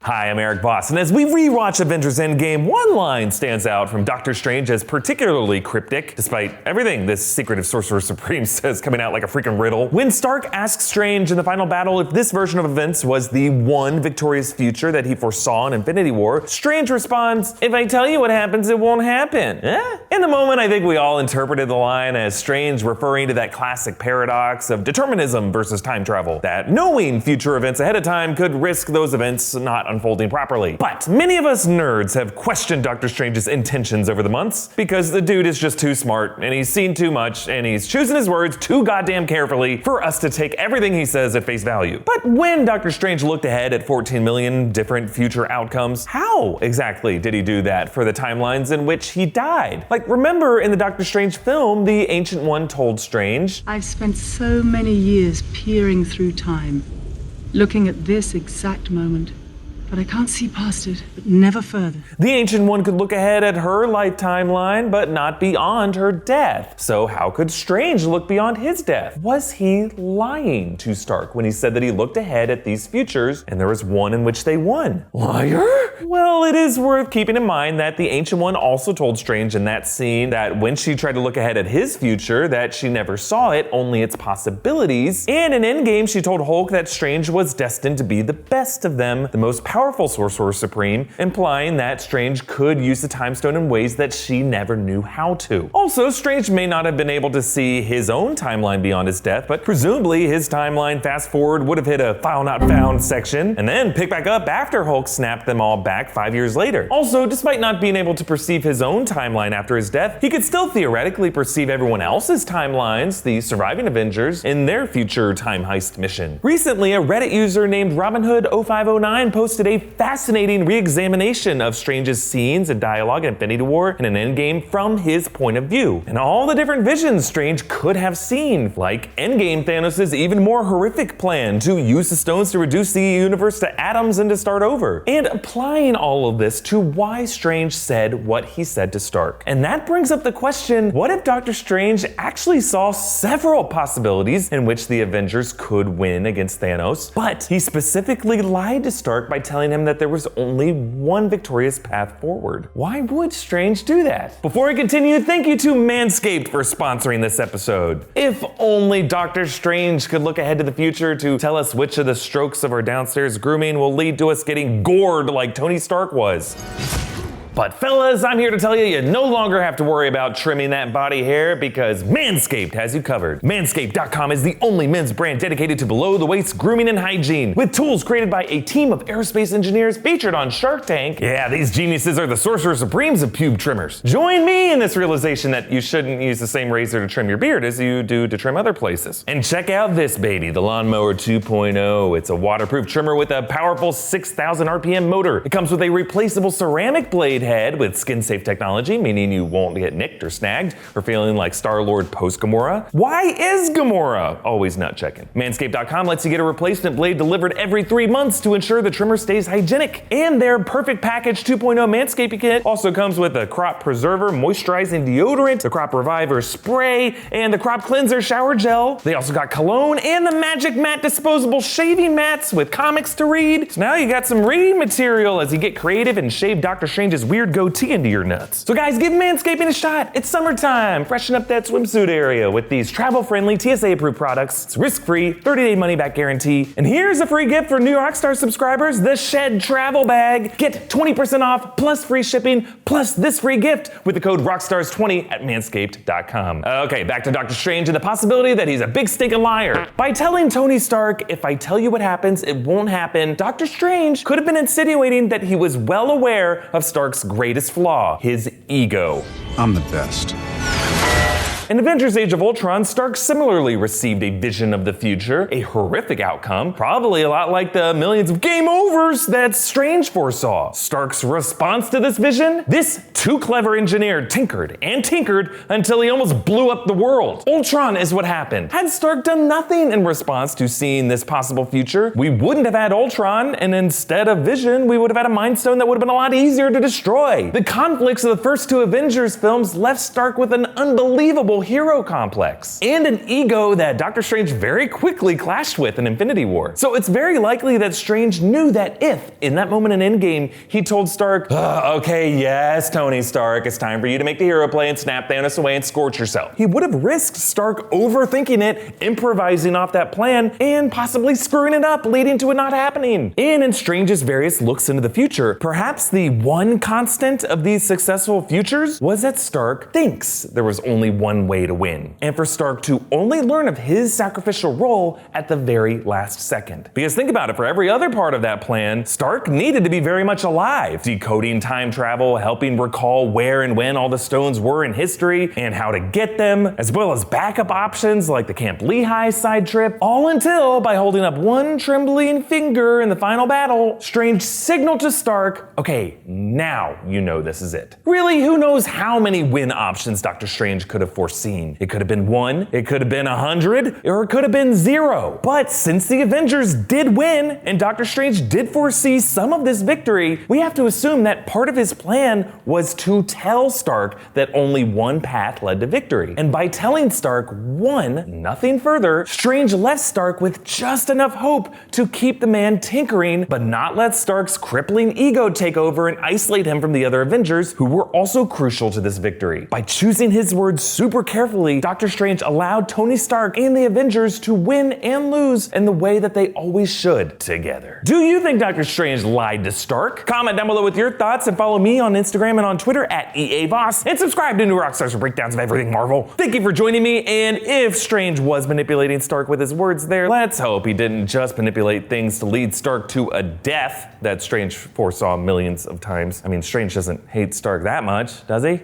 Hi, I'm Erik Voss, and as we rewatch Avengers Endgame, one line stands out from Doctor Strange as particularly cryptic, despite everything this secretive Sorcerer Supreme says coming out like a freaking riddle. When Stark asks Strange in the final battle if this version of events was the one victorious future that he foresaw in Infinity War, Strange responds, "If I tell you what happens, it won't happen." In the moment, I think we all interpreted the line as Strange referring to that classic paradox of determinism versus time travel, that knowing future events ahead of time could risk those events not unfolding properly. But many of us nerds have questioned Doctor Strange's intentions over the months because the dude is just too smart and he's seen too much and he's choosing his words too goddamn carefully for us to take everything he says at face value. But when Doctor Strange looked ahead at 14 million different future outcomes, how exactly did he do that for the timelines in which he died? Like, remember in the Doctor Strange film, the Ancient One told Strange, "I've spent so many years peering through time, looking at this exact moment. But I can't see past it, but never further." The Ancient One could look ahead at her life timeline, but not beyond her death. So how could Strange look beyond his death? Was he lying to Stark when he said that he looked ahead at these futures and there was one in which they won? Liar? Well, it is worth keeping in mind that the Ancient One also told Strange in that scene that when she tried to look ahead at his future, that she never saw it, only its possibilities. And in Endgame, she told Hulk that Strange was destined to be the best of them, the most powerful Sorcerer Supreme, implying that Strange could use the Time Stone in ways that she never knew how to. Also, Strange may not have been able to see his own timeline beyond his death, but presumably his timeline fast forward would have hit a file not found section, and then pick back up after Hulk snapped them all back 5 years later. Also, despite not being able to perceive his own timeline after his death, he could still theoretically perceive everyone else's timelines, the surviving Avengers, in their future time heist mission. Recently, a Reddit user named RobinHood0509 posted a fascinating re-examination of Strange's scenes and dialogue in Infinity War and an Endgame from his point of view, and all the different visions Strange could have seen, like Endgame Thanos' even more horrific plan to use the stones to reduce the universe to atoms and to start over, and applying all of this to why Strange said what he said to Stark. And that brings up the question, what if Doctor Strange actually saw several possibilities in which the Avengers could win against Thanos, but he specifically lied to Stark by telling him that there was only one victorious path forward? Why would Strange do that? Before we continue, thank you to Manscaped for sponsoring this episode. If only Doctor Strange could look ahead to the future to tell us which of the strokes of our downstairs grooming will lead to us getting gored like Tony Stark was. But fellas, I'm here to tell you, you no longer have to worry about trimming that body hair because Manscaped has you covered. Manscaped.com is the only men's brand dedicated to below-the-waist grooming and hygiene, with tools created by a team of aerospace engineers featured on Shark Tank. Yeah, these geniuses are the Sorcerer Supremes of pube trimmers. Join me in this realization that you shouldn't use the same razor to trim your beard as you do to trim other places. And check out this baby, the Lawnmower 2.0. It's a waterproof trimmer with a powerful 6,000 RPM motor. It comes with a replaceable ceramic blade head with skin-safe technology, meaning you won't get nicked or snagged or feeling like Star-Lord post-Gamora. Why is Gamora always nut checking? Manscaped.com lets you get a replacement blade delivered every 3 months to ensure the trimmer stays hygienic. And their Perfect Package 2.0 Manscaping kit also comes with a Crop Preserver moisturizing deodorant, the Crop Reviver spray, and the Crop Cleanser shower gel. They also got cologne and the Magic Mat disposable shaving mats with comics to read. So now you got some reading material as you get creative and shave Doctor Strange's weird goatee into your nuts. So guys, give Manscaping a shot. It's summertime. Freshen up that swimsuit area with these travel-friendly, TSA-approved products. It's risk-free, 30-day money-back guarantee. And here's a free gift for new Rockstars subscribers, the Shed Travel Bag. Get 20% off plus free shipping plus this free gift with the code ROCKSTARS20 at manscaped.com. Okay, back to Doctor Strange and the possibility that he's a big stinking liar. By telling Tony Stark, "If I tell you what happens, it won't happen," Doctor Strange could have been insinuating that he was well aware of Stark's greatest flaw, his ego. I'm the best. In Avengers Age of Ultron, Stark similarly received a vision of the future, a horrific outcome, probably a lot like the millions of game overs that Strange foresaw. Stark's response to this vision? This too clever engineer tinkered and tinkered until he almost blew up the world. Ultron is what happened. Had Stark done nothing in response to seeing this possible future, we wouldn't have had Ultron, and instead of Vision, we would have had a Mind Stone that would have been a lot easier to destroy. The conflicts of the first two Avengers films left Stark with an unbelievable total hero complex, and an ego that Doctor Strange very quickly clashed with in Infinity War. So it's very likely that Strange knew that if, in that moment in Endgame, he told Stark, okay, yes, Tony Stark, it's time for you to make the hero play and snap Thanos away and scorch yourself, he would have risked Stark overthinking it, improvising off that plan, and possibly screwing it up, leading to it not happening. And in Strange's various looks into the future, perhaps the one constant of these successful futures was that Stark thinks there was only one way to win, and for Stark to only learn of his sacrificial role at the very last second. Because think about it, for every other part of that plan, Stark needed to be very much alive, decoding time travel, helping recall where and when all the stones were in history, and how to get them, as well as backup options like the Camp Lehigh side trip, all until, by holding up one trembling finger in the final battle, Strange signaled to Stark, okay, now you know this is it. Really, who knows how many win options Doctor Strange could have foreseen? It could have been 1, it could have been 100, or it could have been 0. But since the Avengers did win, and Doctor Strange did foresee some of this victory, we have to assume that part of his plan was to tell Stark that only one path led to victory. And by telling Stark one, nothing further, Strange left Stark with just enough hope to keep the man tinkering, but not let Stark's crippling ego take over and isolate him from the other Avengers, who were also crucial to this victory. By choosing his words super carefully, Doctor Strange allowed Tony Stark and the Avengers to win and lose in the way that they always should together. Do you think Doctor Strange lied to Stark? Comment down below with your thoughts and follow me on Instagram and on Twitter at EA Voss, and subscribe to New Rockstars for breakdowns of everything Marvel. Thank you for joining me, and if Strange was manipulating Stark with his words there, let's hope he didn't just manipulate things to lead Stark to a death that Strange foresaw millions of times. I mean, Strange doesn't hate Stark that much, does he?